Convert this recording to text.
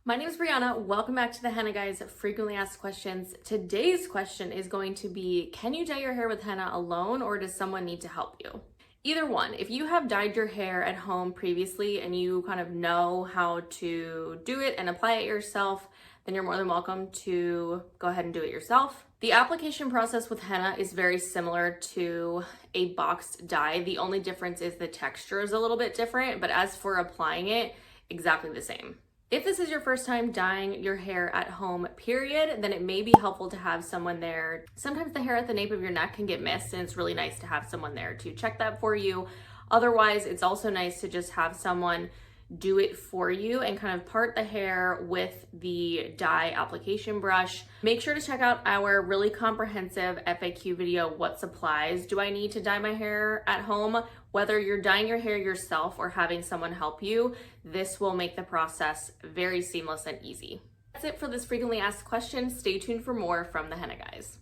My name is Brianna. Welcome back to the Henna Guys Frequently Asked Questions. Today's question is going to be, can you dye your hair with henna alone or does someone need to help you? Either one. If you have dyed your hair at home previously and you kind of know how to do it and apply it yourself, then you're more than welcome to go ahead and do it yourself. The application process with henna is very similar to a boxed dye. The only difference is the texture is a little bit different, but as for applying it, exactly the same. If this is your first time dyeing your hair at home, period, then it may be helpful to have someone there. Sometimes the hair at the nape of your neck can get missed, and it's really nice to have someone there to check that for you. Otherwise, it's also nice to just have someone do it for you and kind of part the hair with the dye application brush. Make sure to check out our really comprehensive FAQ video, what supplies do I need to dye my hair at home? Whether you're dyeing your hair yourself or having someone help you, this will make the process very seamless and easy. That's it for this frequently asked question. Stay tuned for more from the Henna Guys.